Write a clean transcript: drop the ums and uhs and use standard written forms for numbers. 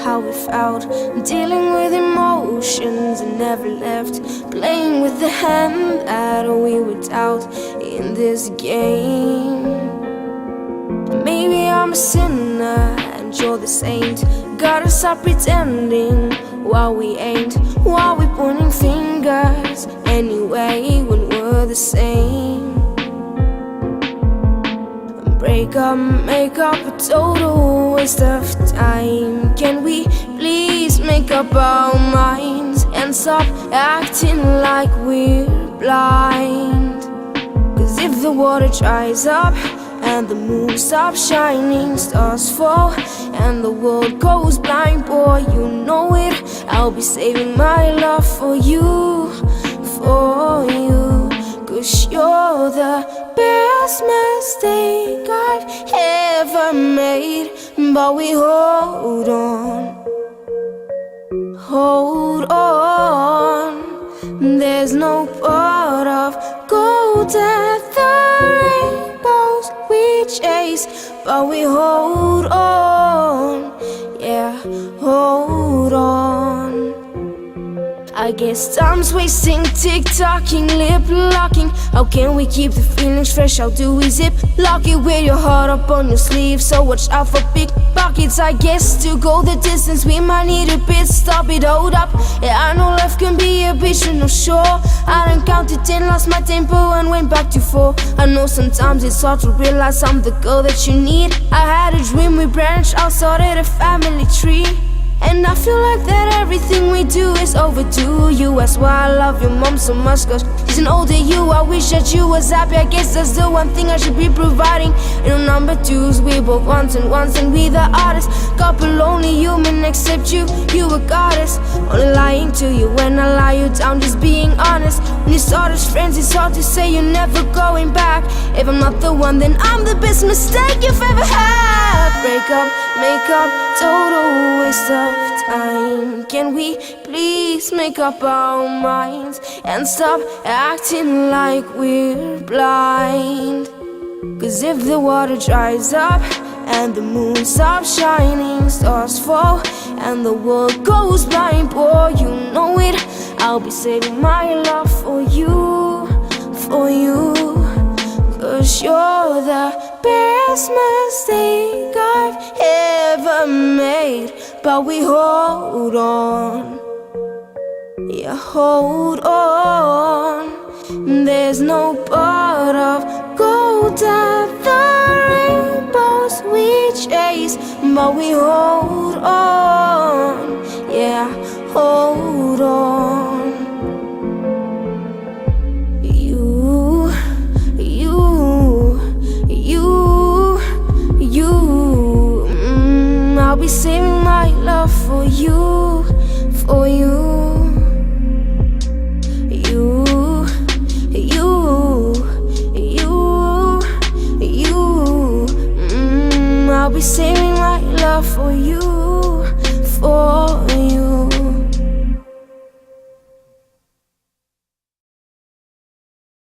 how we felt, dealing with emotions and never left, playing with the hand that we were dealt in this game. Maybe I'm a sinner and you're the saint. Gotta stop pretending while we ain't, while we pointing fingers anyway when we're the same. Break up, make up, a total waste of time. Can we please make up our minds and stop acting like we're blind? Cause if the water dries up and the moon stops shining, stars fall and the world goes blind, boy, you know it, I'll be saving my love for you, for you. Cause you're the best mistake I've ever made. But we hold on, hold on. There's no part of gold at the rainbows we chase, but we hold on, yeah, hold on. I guess time's wasting, tick-tocking, lip-locking. How can we keep the feelings fresh? How do we zip-lock it with your heart up on your sleeve? So watch out for pickpockets. I guess to go the distance we might need a bit. Stop it, hold up. Yeah, I know life can be a bitch, but no sure. I done counted 10, lost my tempo and went back to 4. I know sometimes it's hard to realize I'm the girl that you need. I had a dream, we branched out, started a family tree. And I feel like that everything we do is overdue. You ask why I love your mom so much, cause she's an older you. I wish that you was happy, I guess that's the one thing I should be providing. You know, number twos, we both wants and we the artists. Couple only human except you, you a goddess. Only lying to you when I lie you down, just being honest. When you start as friends, it's hard to say you're never going back. If I'm not the one, then I'm the best mistake you've ever had. Break up, make up, total waste of time. Can we please make up our minds and stop acting like we're blind? Cause if the water dries up and the moon stops shining, stars fall and the world goes blind, boy, you know it, I'll be saving my love for you, for you. Cause you're the best mistake I've ever made. But we hold on, yeah, hold on. There's no part of gold at the rainbows we chase, but we hold on, yeah, hold on.